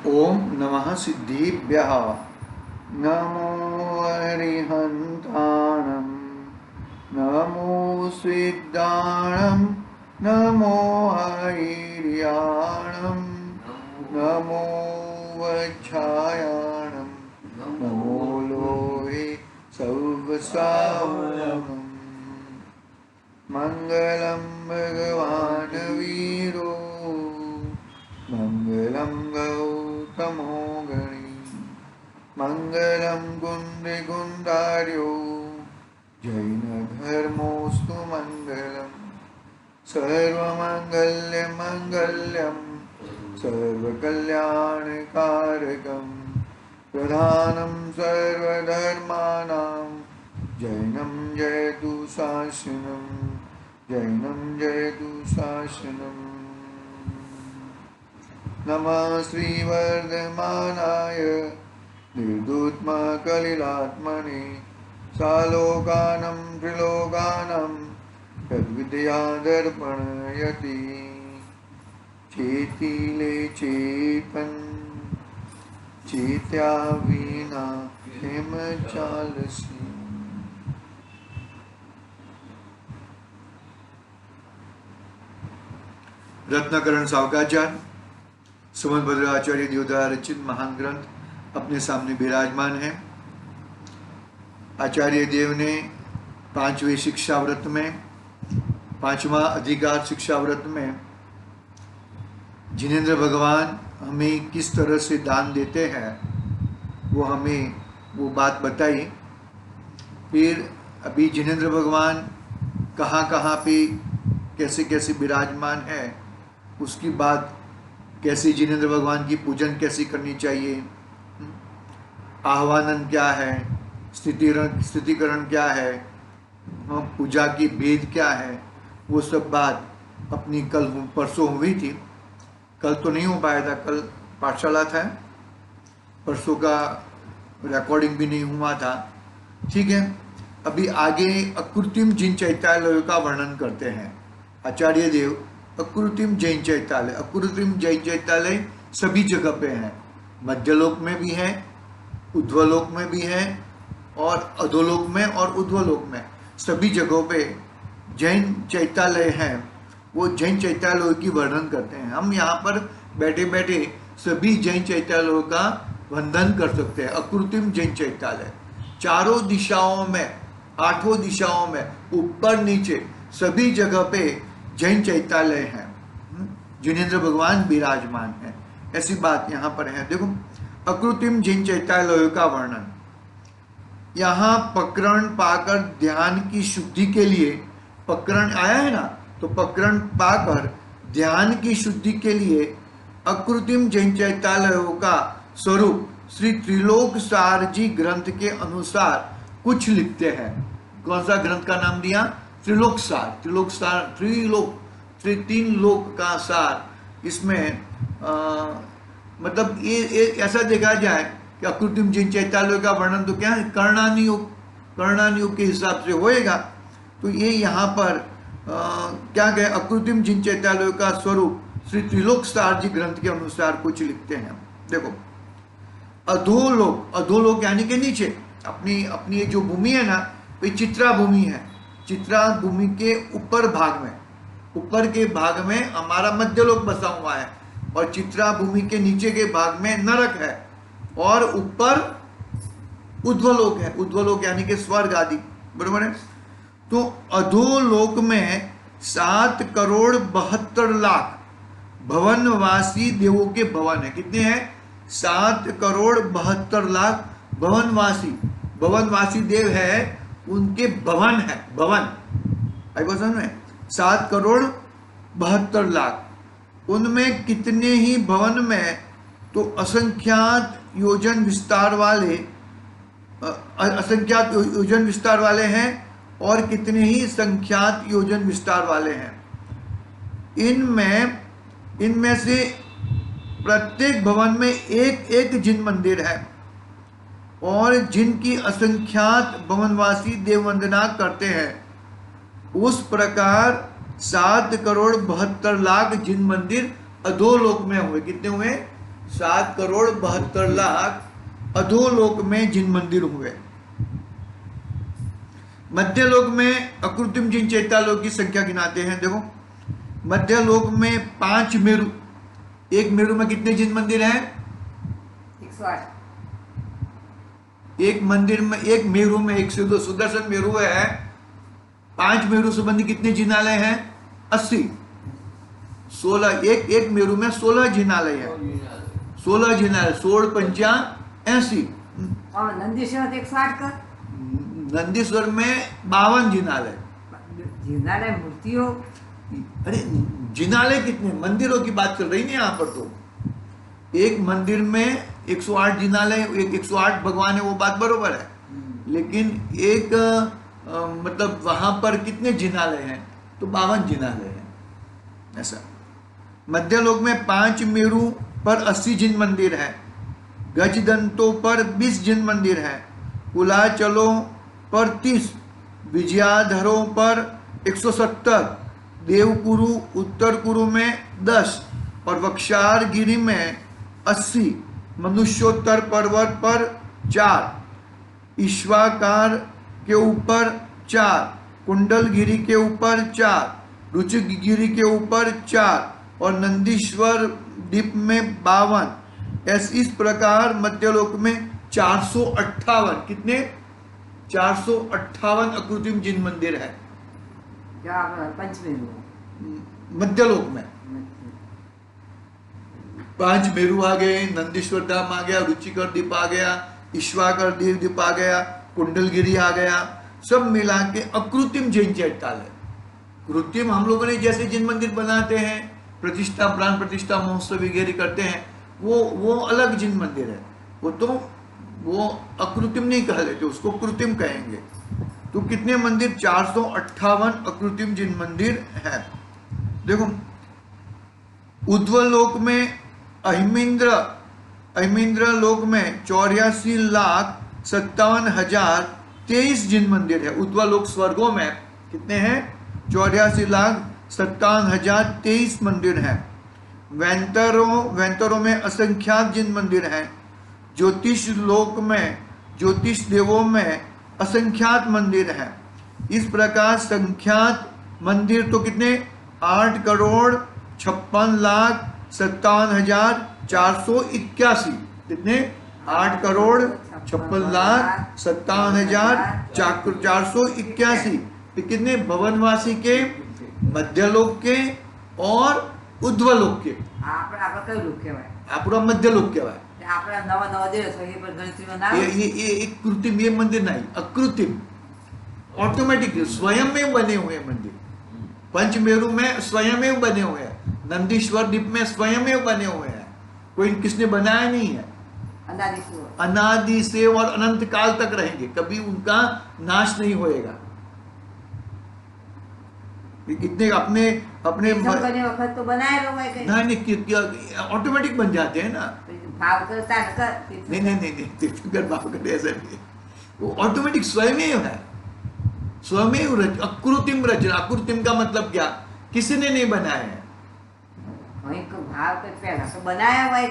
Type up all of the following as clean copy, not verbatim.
ओम नमः सिद्धिभ्यः। नमो अरिहन्ताणं, नमो सिद्धाणं, नमो ऐर्याणं, नमो वज्रायाणं, नमो लोहे सौवसावनम्। मंगलम भगवान वीरो, मंगलम गौतमो गणी, मंगलम कुंडकुंडार्यो, जैन धर्मोस्तु मंगलम। सर्वमंगल्य मंगल्यम सर्वकल्याणकारकम, प्रधानं सर्वधर्माणां जैनं जयतु शासनं, जैनं जयतु शासनम्। नमः श्रीवर्धमानाय निर्दुत्मकलिलात्मने, सालोकानं त्रिलोकानं तद्विद्यादर्पणयति। चेतिले चेतन, चेत्या वीणा हेम चालसी। रत्नाकरण सावकाचार्य सुमन भद्राचार्य देव द्वारा रचित महान ग्रंथ अपने सामने विराजमान है। आचार्य देव ने 5वें शिक्षाव्रत में, 5वां अधिकार शिक्षाव्रत में जिनेंद्र भगवान हमें किस तरह से दान देते हैं वो हमें वो बात बताई। फिर अभी जिनेंद्र भगवान कहाँ कहाँ पे कैसे कैसे विराजमान है, उसकी बात कैसे जिनेंद्र भगवान की पूजन कैसे करनी चाहिए, आह्वानन क्या है, स्थितिकरण क्या है, पूजा की भेद क्या है, वो सब बात अपनी कल परसों हुई थी। कल तो नहीं हो पाया था, कल पाठशाला था, परसों का रिकॉर्डिंग भी नहीं हुआ था। ठीक है, अभी आगे अकृत्रिम जिन चैत्यालयों का वर्णन करते हैं आचार्य देव। अकृत्रिम जैन चैत्यालय, अकृत्रिम जैन चैत्यालय सभी जगह पे हैं, मध्यलोक में भी है, ऊर्ध्वलोक में भी है, और अधोलोक में और ऊर्ध्वलोक में, सभी जगहों पे जैन चैत्यालय हैं। वो जैन चैत्यालयों की वर्णन करते हैं। हम यहाँ पर बैठे बैठे सभी जैन चैत्यालयों का वंदन कर सकते हैं। अकृत्रिम जैन चैत्यालय चारों दिशाओं में, 8 दिशाओं में, ऊपर नीचे सभी जगह पे जैन चैत्यालय हैं, जिनेंद्र भगवान विराजमान है, ऐसी बात यहाँ पर है। देखो, अकृत्रिम जैन चैत्यालयों का वर्णन। यहाँ प्रकरण पाकर ध्यान की शुद्धि के लिए, प्रकरण आया है ना, तो प्रकरण पाकर ध्यान की शुद्धि के लिए अकृत्रिम जैन चैत्यालयों का स्वरूप श्री त्रिलोक सार जी ग्रंथ के अनुसार कुछ लिखते हैं। कौन सा ग्रंथ का नाम दिया? त्रिलोक सार। त्रिलोक सार, तीन लोक का सार। इसमें मतलब ये ऐसा देखा जाए कि अकृत्रिम जैन चैत्यालय का वर्णन तो क्या है, कर्णानुयोग के हिसाब से होएगा। तो ये यहाँ पर क्या कहे, अकृत्रिम जैन चैत्यालय का स्वरूप श्री त्रिलोक सार जी ग्रंथ के अनुसार कुछ लिखते हैं। देखो, अधोलोक यानी कि नीचे, अपनी ये जो भूमि है ना, वो चित्रा भूमि है। चित्रा भूमि के ऊपर भाग में, ऊपर के भाग में हमारा मध्यलोक बसा हुआ है, और चित्रा भूमि के नीचे के भाग में नरक है, और ऊपर ऊर्ध्वलोक है। ऊर्ध्वलोक यानी कि स्वर्ग आदि, बरोबर है। तो अधोलोक में 7,72,00,000 भवनवासी देवों के भवन है। कितने हैं? 7,72,00,000 भवनवासी देव है, उनके भवन है। भवन आई बात समझ में? 7,72,00,000। उनमें कितने ही भवन में तो असंख्यात योजन विस्तार वाले हैं, और कितने ही संख्यात योजन विस्तार वाले हैं। इनमें से प्रत्येक भवन में एक एक जिन मंदिर है, और जिनकी असंख्यात भवनवासी देव वंदना करते हैं। उस प्रकार 7,72,00,000 जिन मंदिर अधोलोक में हुए। कितने हुए? 7,72,00,000 अधोलोक में जिन मंदिर हुए। मध्यलोक में अकृत्रिम जिन चैत्यालोक की संख्या गिनाते हैं। देखो मध्यलोक में 5 मेरु, एक मेरु में कितने जिन मंदिर हैं? 108। एक मंदिर में, एक मेरु में 102 सुदर्शन मेरु है। 5 मेरु संबंधी कितने जिनालय हैं? 80। 16, एक मेरु में 16 जिनालय है। 16 जिनालय, 16 पंचा 80। और नंदीश्वर तो 108 का। नंदीश्वर में 52 जिनालय। जिनालय मूर्तियों, अरे जिनालय कितने? मंदिरों की बात चल रही नहीं यहाँ पर। तो एक मंदिर में 108 जिनालय, 108 भगवान है, वो बात बरोबर है। लेकिन एक मतलब वहां पर कितने जिनालय हैं? तो 52 जिनालय हैं। ऐसा मध्यलोक में 5 मेरु पर 80 जिन मंदिर है। गजदंतों पर 20 जिन मंदिर है। कुलाचलों पर 30, विजयाधरों पर 170, देवकुरु उत्तर कुरु में 10 और वक्षार गिरी में 80, मनुष्योत्तर पर्वत पर 4, ईश्वाकार के ऊपर 4, कुंडलगिरी के ऊपर 4, रुचिगिरी के ऊपर 4 और नंदीश्वर द्वीप में 52। इस प्रकार मध्यलोक में 458, कितने? 458 अकृत्रिम जिन मंदिर है क्या पंचमेरु मध्यलोक में। 5 मेरु आ गए, नंदीश्वर धाम आ गया, रुचिकर द्वीप आ गया, ईश्वाकर द्वीप आ गया, कुंडलगिरी आ गया, सब मिला के अकृत्रिम जैन चैत्यालय। कृत्रिम हम लोगों ने जैसे जिन मंदिर बनाते हैं, प्रतिष्ठा, प्राण प्रतिष्ठा महोत्सव वगैरह करते हैं, वो अलग जिन मंदिर है। वो अकृत्रिम नहीं कह लेते, उसको कृत्रिम कहेंगे। तो कितने मंदिर? 458 अकृत्रिम जिन मंदिर है। देखो उद्वलोक में अहिमिंद्र लोक में 84,57,023 जिन मंदिर है। उद्वलोक स्वर्गों में कितने हैं? 84,57,023 मंदिर हैं। वैंतरों में असंख्यात जिन मंदिर हैं। ज्योतिष लोक में, ज्योतिष देवों में असंख्यात मंदिर हैं। इस प्रकार संख्यात मंदिर तो कितने? 8,56,57,481। कितने? 8,56,57,481। तो कितने? भवनवासी के, मध्यलोक के और उद्वलोक के। आपरा मध्यलोक केवाय। ये एक कृत्रिम, ये मंदिर नहीं, अकृत्रिम, ऑटोमेटिक स्वयं में बने हुए मंदिर। पंचमेरु में स्वयं में बने हुए हैं, नंदीश्वर द्वीप में स्वयं में बने हुए हैं, कोई किसने बनाया नहीं है। अनादि से और अनंत काल तक रहेंगे, कभी उनका नाश नहीं होएगा। कितने अपने वक्त तो बनाए लोग नहीं, ऑटोमेटिक बन जाते हैं ना। भाव करता है नहीं, तीर्थंकर भाव करते ऐसा नहीं, वो ऑटोमेटिक स्वयं है। स्वयं अकृत्रिम रचना। अकृत्रिम का मतलब क्या? किसी ने नहीं बनाया है। वही को भाव कर पहला तो बनाया हुआ है।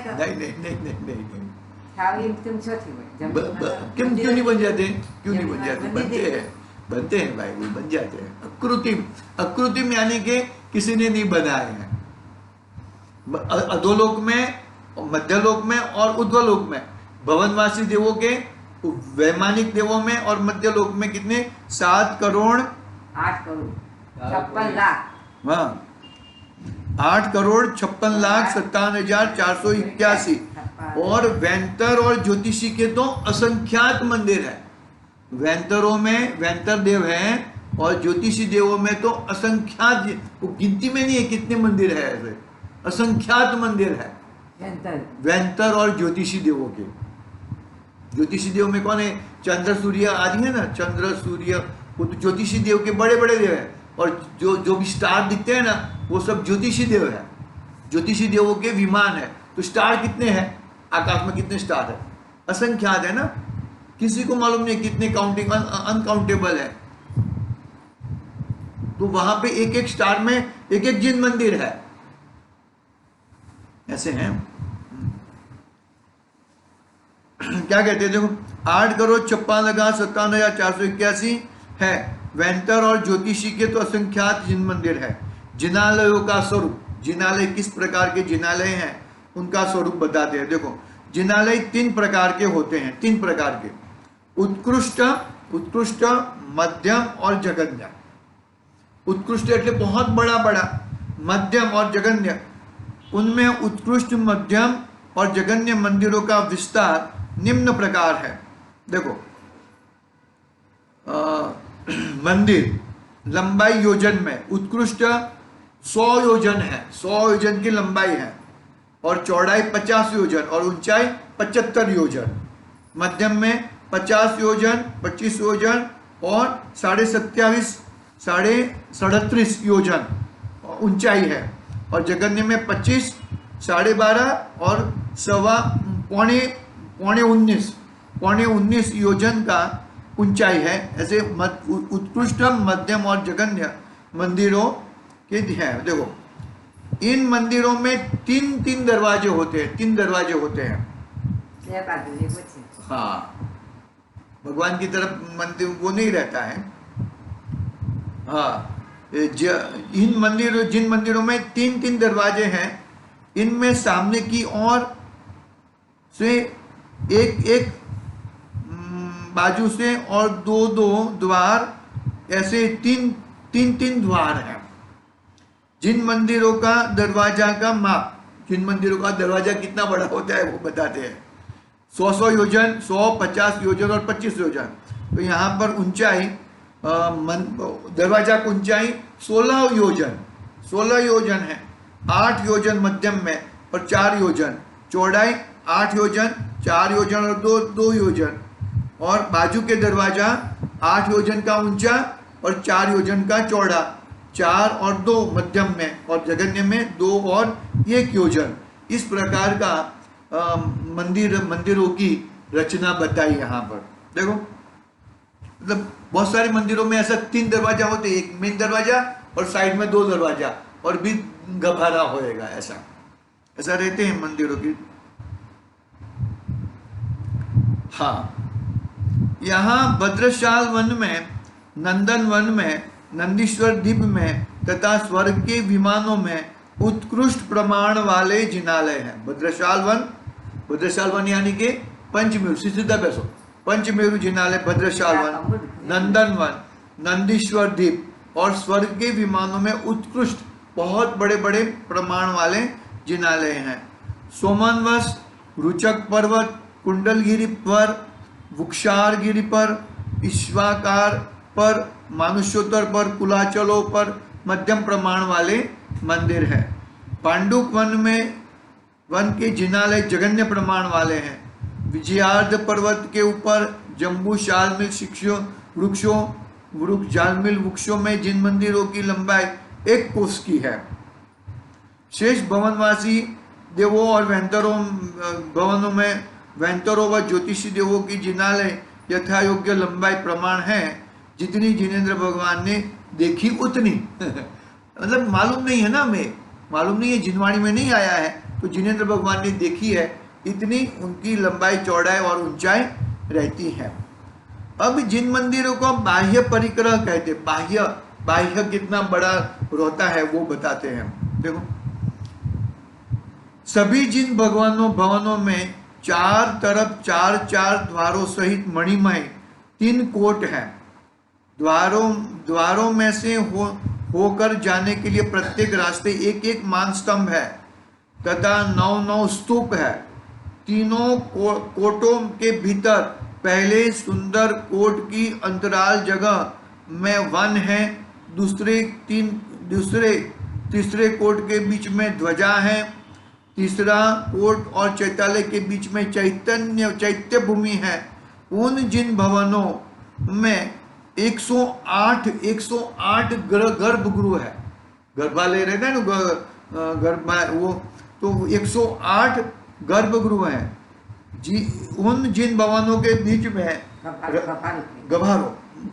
नहीं क्यों नहीं बन जाते? क्यों नहीं बन जाते? बनते हैं भाई, वो बन जाते हैं। अकृत्रिम यानी कि किसी ने नहीं बनाए हैं। अधोलोक में, मध्यलोक में और उद्वलोक में, भवनवासी देवों के, वैमानिक देवों में और मध्यलोक में कितने? 8,56,00,000। हाँ, 8,56,57,481। और वैंतर और ज्योतिषी के तो असंख्यात मंदिर है। वैंतरों में वैंतर देव हैं और ज्योतिषी देवों में तो असंख्यात, वो गिनती में नहीं है कितने मंदिर है, ऐसे असंख्यात मंदिर है वैंतर और ज्योतिषी देवों के। ज्योतिषी देव में कौन है? चंद्र सूर्य आदि है ना। चंद्र सूर्य वो तो ज्योतिषी देव के बड़े बड़े देव है। और जो भी स्टार दिखते हैं ना, वो सब ज्योतिषी देव है। ज्योतिषी देवों के विमान है। तो स्टार कितने हैं आकाश में? कितने स्टार है? असंख्यात है ना। किसी को मालूम नहीं कितने, काउंटिंग अनकाउंटेबल है। तो वहां पे एक एक स्टार में एक एक जिन मंदिर है, ऐसे हैं। क्या कहते हैं, देखो 8,56,57,481 है। वैंतर और ज्योतिषी के तो असंख्यात जिन मंदिर है। जिनालयों का स्वरूप, जिनालय किस प्रकार के जिनालय हैं उनका स्वरूप बताते हैं। देखो जिनालय 3 प्रकार के होते हैं, 3 प्रकार के, उत्कृष्ट, उत्कृष्ट, मध्यम और जघन्य। उत्कृष्ट એટલે बहुत बड़ा बड़ा, मध्यम और जघन्य। उनमें उत्कृष्ट, मध्यम और जघन्य मंदिरों का विस्तार निम्न प्रकार है। देखो मंदिर लंबाई योजन में उत्कृष्ट 100 योजन है, 100 योजन की लंबाई है, और चौड़ाई 50 योजन और ऊंचाई 75 योजन। मध्यम में 50 योजन, 25 योजन और 37.5 योजन ऊंचाई है। और जघन्य में 25, 12.5 और पौने 19 योजन का ऊंचाई है। ऐसे उत्कृष्ट, मध्यम और जघन्य मंदिरों के हैं। देखो इन मंदिरों में 3 दरवाजे होते हैं, 3 दरवाजे होते हैं। हाँ, भगवान की तरफ मंदिर वो नहीं रहता है। हाँ, जिन मंदिरों में 3 दरवाजे हैं, इनमें सामने की ओर से एक बाजू से और 2 द्वार, ऐसे 3 द्वार हैं। जिन मंदिरों का दरवाजा का माप, जिन मंदिरों का दरवाजा कितना बड़ा होता है वो बताते हैं। 100 योजन, 100, 50 योजन और 25 योजन। तो यहाँ पर ऊंचाई, दरवाजा की ऊंचाई 16 योजन है। 8 योजन मध्यम में और 4 योजन। चौड़ाई 8 योजन, 4 योजन और 2 योजन। और बाजू के दरवाजा 8 योजन का ऊंचा और 4 योजन का चौड़ा, 4 और 2 मध्यम में, और जघन्य में 2 और 1 योजन। इस प्रकार का मंदिरों की रचना बताई यहाँ पर। देखो मतलब बहुत सारे मंदिरों में ऐसा 3 दरवाजा होते, एक मेन दरवाजा और साइड में 2 दरवाजा और भी गभारा होएगा, ऐसा रहते हैं मंदिरों की। हाँ, यहाँ भद्रशाल वन में, नंदन वन में, नंदीश्वर द्वीप में तथा स्वर्ग के विमानों में उत्कृष्ट प्रमाण वाले जिनालय हैं। भद्रशाल वन यानी कि पंचमेरु, सीधा बैसो, पंचमेरु जिनालय, भद्रशाल वन, नंदन वन, नंदीश्वर द्वीप और स्वर्ग के विमानों में उत्कृष्ट बहुत बड़े बड़े प्रमाण वाले जिनालय हैं। सोमनवस, रुचक पर्वत, कुंडलगिरी पर, वृक्षारगिरी पर, ईश्वाकार पर, मानुष्योत्तर पर, कुलाचलों पर मध्यम प्रमाण वाले मंदिर हैं। पांडुक वन के जिनालय जघन्य प्रमाण वाले हैं। विजयार्ध पर्वत के ऊपर जम्बू शालमिल वृक्षों में जिन मंदिरों की लंबाई 1 कोस की है। शेष भवनवासी देवों और भवनों में वैंतरों व ज्योतिषी देवों की जिनालय यथा योग्य लंबाई प्रमाण है। जितनी जिनेंद्र भगवान ने देखी उतनी मतलब मालूम नहीं है ना, हमें मालूम नहीं है, जिनवाणी में नहीं आया है, तो जिनेंद्र भगवान ने देखी है, इतनी उनकी लंबाई, चौड़ाई और ऊंचाई रहती है। अब जिन मंदिरों को बाह्य परिक्रह कहते, बाह्य कितना बड़ा रहता है वो बताते हैं। देखो सभी जिन भवनों में 4 तरफ 4 द्वारों सहित मणिमय 3 कोट हैं। द्वारों में से होकर जाने के लिए प्रत्येक रास्ते एक मान स्तंभ है तथा 9 स्तूप है। तीनों कोटों के भीतर पहले सुंदर कोट की अंतराल जगह में वन है। तीसरे कोट के बीच में ध्वजा है। तीसरा कोट और चैत्यालय के बीच में चैत्य भूमि है। उन जिन भवनों में 108 गर्भगृह है, गर्भालय रहता है ना, वो तो 108 गर्भगृह है जी। उन जिन भवनों के बीच में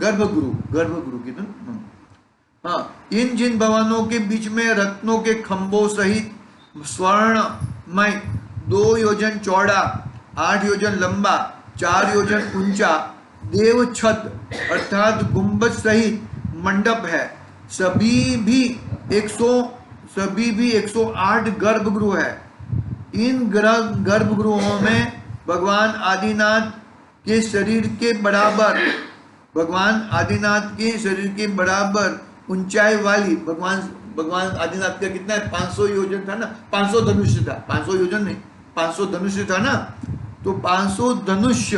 गर्भगृह की हाँ, इन जिन भवनों के बीच में रत्नों के खंभों सहित स्वर्णमय 2 योजन चौड़ा, 8 योजन लंबा 4 योजन ऊंचा देव छत अर्थात गुंबद सहित मंडप है। सभी भी 108 गर्भगृह है। इन गर्भगृहों में भगवान आदिनाथ के शरीर के बराबर ऊंचाई वाली भगवान आदिनाथ का कितना है, 500 योजन था ना, 500 धनुष्य था, 500 योजन नहीं, 500 धनुष्य था ना, तो 500 धनुष्य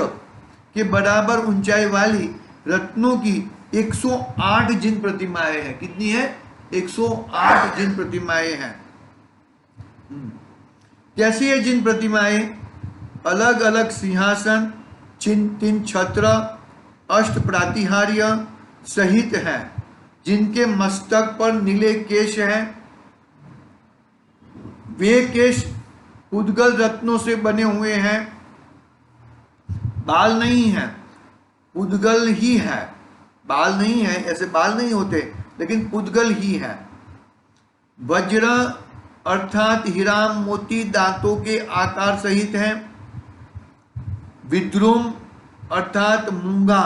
के बराबर ऊंचाई वाली रत्नों की 108 जिन प्रतिमाएं हैं। कितनी है? 108 जिन प्रतिमाएं हैं। कैसी है जिन प्रतिमाएं? अलग अलग सिंहासन, 3 छत्र, अष्ट प्रातिहार्य सहित हैं, जिनके मस्तक पर नीले केश हैं। वे केश उद्गल रत्नों से बने हुए हैं। बाल नहीं है, उद्गल ही है। बाल नहीं है, ऐसे बाल नहीं होते, लेकिन उद्गल ही है। वज्र अर्थात हीरा मोती दांतों के आकार सहित हैं। विद्रुम अर्थात मूंगा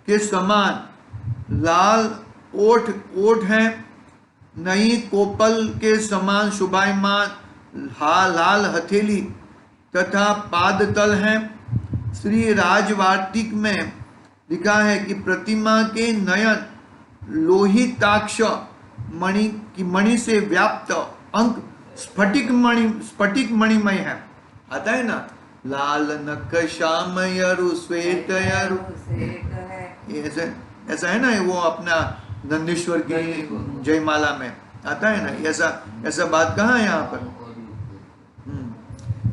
के समान लाल ओठ हैं। नई कोपल के समान शोभायमान लाल हथेली तथा पादतल हैं। श्री राजवाटिक में लिखा है कि प्रतिमा के नयन लोहिताक्ष मणि से व्याप्त अंक स्फटिक मणिमय है। आता है ना, लाल नख श्यामयरु श्वेत यरु, ऐसा है ना, वो अपना नंदीश्वर की जयमाला में आता है ना, ऐसा बात कहाँ है यहाँ पर।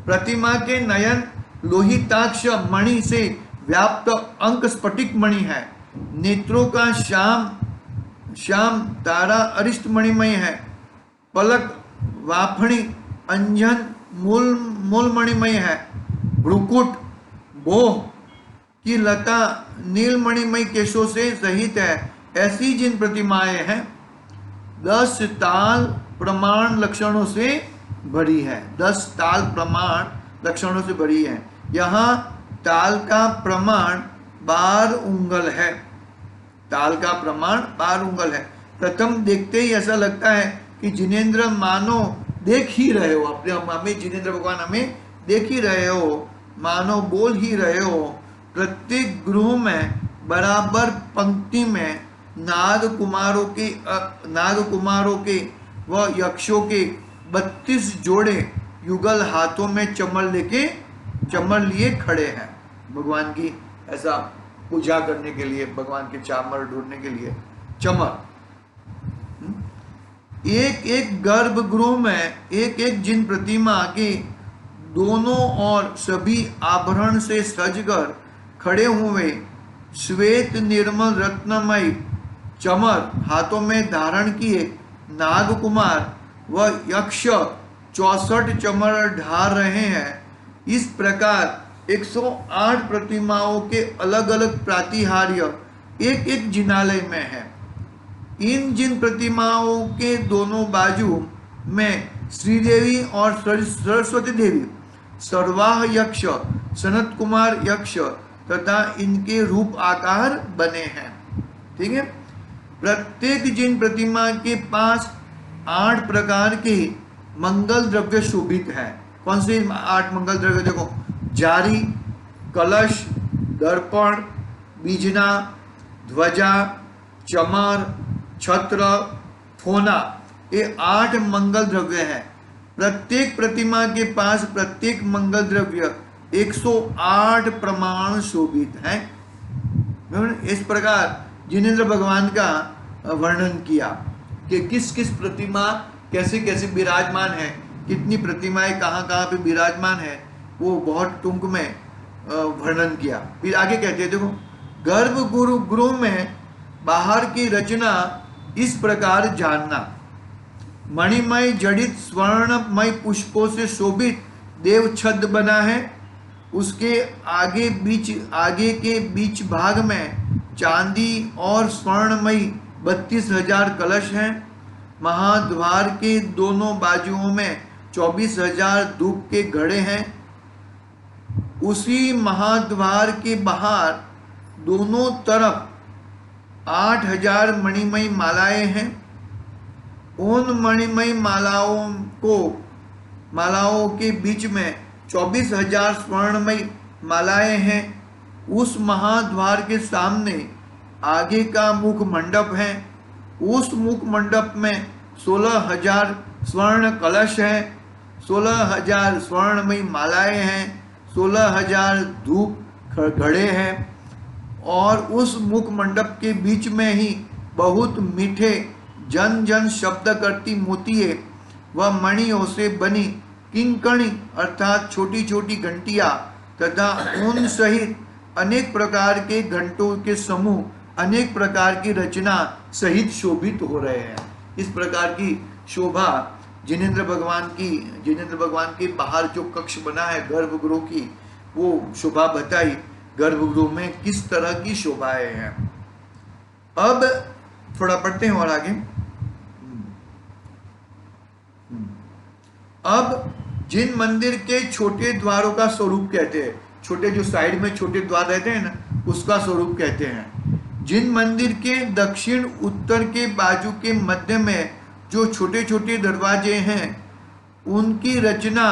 प्रतिमा के नयन लोहिताक्ष मणि से व्याप्त अंक स्फटिक मणि है। नेत्रों का श्याम तारा अरिष्ट मणिमय है। पलक वाफणी अंजन मूल मणिमय है। भ्रुकुट बोह की लता नीलमणिमय केशों से सहित है। ऐसी जिन प्रतिमाएं हैं 10 ताल प्रमाण लक्षणों से भरी है। 10 ताल प्रमाण लक्षणों से भरी है। यहाँ ताल का प्रमाण 12 उंगल है। ताल का प्रमाण 12 उंगल है। प्रथम देखते ही ऐसा लगता है कि जिनेंद्र मानो देख ही रहे हो, अपने हमें जिनेंद्र भगवान हमें देख ही रहे हो, मानो बोल ही रहे हो। प्रत्येक गृह में बराबर पंक्ति में नाग कुमारों के व यक्षों के 32 जोड़े युगल हाथों में चमर लिए खड़े हैं। भगवान की ऐसा पूजा करने के लिए, भगवान के चामर ढूंढने के लिए चमर। एक गर्भगृह में एक जिन प्रतिमा के दोनों ओर सभी आभरण से सजकर खड़े हुए श्वेत निर्मल रत्नमय चमर हाथों में धारण किए नाग कुमार व यक्ष 64 चमर ढार रहे हैं। इस प्रकार 108 प्रतिमाओं के अलग अलग प्रातिहार्य एक जिनालय में है। इन जिन प्रतिमाओं के दोनों बाजू में श्रीदेवी और सरस्वती देवी, सर्वाह यक्ष, सनत कुमार यक्ष तथा इनके रूप आकार बने हैं। ठीक है। प्रत्येक जिन प्रतिमा के पास 8 प्रकार के मंगल द्रव्य शोभित है। कौन से 8 मंगल द्रव्य? देखो, जारी, कलश, दर्पण, बीजना, ध्वजा, चमर, छत्र, थोना, ये 8 मंगल द्रव्य है। प्रत्येक प्रतिमा के पास प्रत्येक मंगल द्रव्य 108 प्रमाण शोभित है। इस प्रकार जिनेंद्र भगवान का वर्णन किया कि किस किस प्रतिमा कैसे कैसे विराजमान है, कितनी प्रतिमाएं कहाँ कहाँ पे विराजमान है, वो बहुत टूंक में वर्णन किया। फिर आगे कहते हैं, देखो, गर्भगृह में बाहर की रचना इस प्रकार जानना। मणिमय जड़ित स्वर्णमय पुष्पों से शोभित देव छद बना है। उसके आगे के बीच भाग में चांदी और स्वर्णमयी 32,000 कलश हैं। महाद्वार के दोनों बाजुओं में 24,000 धूप के घड़े हैं। उसी महाद्वार के बाहर दोनों तरफ 8000 मणिमयी मालाएं हैं। उन मणिमयी मालाओं के बीच में 24,000 स्वर्णमयी मालाएं हैं। उस महाद्वार के सामने आगे का मुख मंडप है। उस मुख मंडप में 16,000 स्वर्ण कलश हैं, 16,000 स्वर्णमयी मालाएं हैं, 16,000 धूप घड़े हैं। और उस मुख मंडप के बीच में ही बहुत मीठे जन जन शब्द करती मोतिये व मणियों से बनी किंकणी अर्थात छोटी छोटी घंटियां तथा उन सहित अनेक प्रकार के घंटों के समूह अनेक प्रकार की रचना सहित शोभित हो रहे हैं। इस प्रकार की शोभा जिनेंद्र भगवान के बाहर जो कक्ष बना है गर्भगृह की, वो शोभा बताई गर्भगृह में किस तरह की शोभाएं हैं। अब थोड़ा पढ़ते हैं और आगे। अब जिन मंदिर के छोटे द्वारों का स्वरूप कहते हैं, छोटे जो साइड में छोटे द्वार रहते हैं ना, उसका स्वरूप कहते हैं। जिन मंदिर के दक्षिण उत्तर के बाजू के मध्य में जो छोटे छोटे दरवाजे हैं, उनकी रचना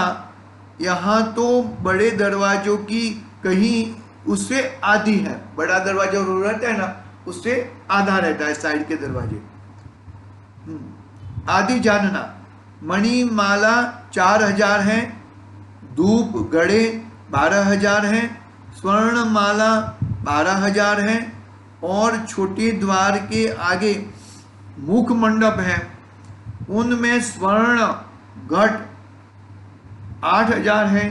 यहाँ तो बड़े दरवाजों की कहीं उससे आधी है। बड़ा दरवाजा रहता है ना, उससे आधा रहता है साइड के दरवाजे। आदि जानना। मणिमाला 4,000 है, धूप गड़े 12,000 हैं, स्वर्णमाला 12,000 है और छोटे द्वार के आगे मुख मंडप है, उनमें स्वर्ण घट 8,000 है,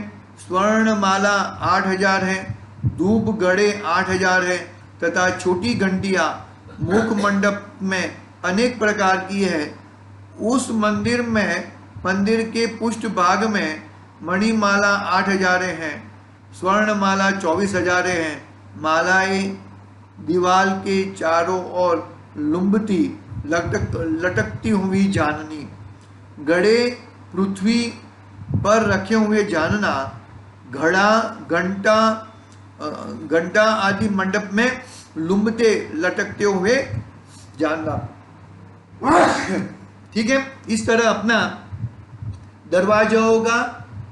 स्वर्णमाला 8,000 है, धूप गड़े 8,000 है तथा छोटी घंटियां मुख मंडप में अनेक प्रकार की है। उस मंदिर के पृष्ठ भाग में मणिमाला 8,000 हैं, स्वर्णमाला 24,000 हैं। मालाएं दीवाल के चारों ओर लुम्बती लटकती हुई जाननी। गड़े पृथ्वी पर रखे हुए जानना। घड़ा घंटा आदि मंडप में लुम्बते लटकते हुए जानना। ठीक है, इस तरह अपना दरवाजाओं का,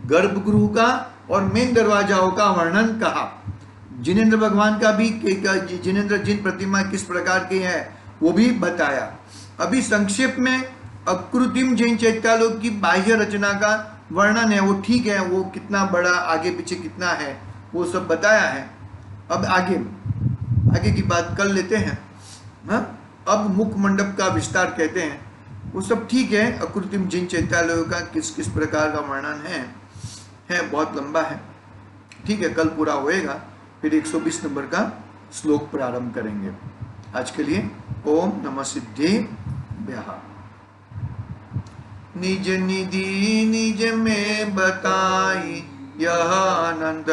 गर्भगृह का और मेन दरवाजाओं का वर्णन कहा। जिनेंद्र भगवान का भी जिनेंद्र जिन प्रतिमा किस प्रकार की है वो भी बताया। अभी संक्षेप में अकृत्रिम जैन चैत्यालयों की बाह्य रचना का वर्णन है, वो ठीक है, वो कितना बड़ा आगे पीछे कितना है वो सब बताया है। अब आगे की बात कर लेते हैं। अब मुख मंडप का विस्तार कहते हैं, वो सब ठीक है। अकृत्रिम जैन चैत्यालयों का किस किस प्रकार का वर्णन है बहुत लंबा है। ठीक है, कल पूरा होएगा, फिर 120 नंबर का श्लोक प्रारंभ करेंगे। आज के लिए ओम नमः सिद्धेभ्यः। निज निधि निज में बताई यह आनंद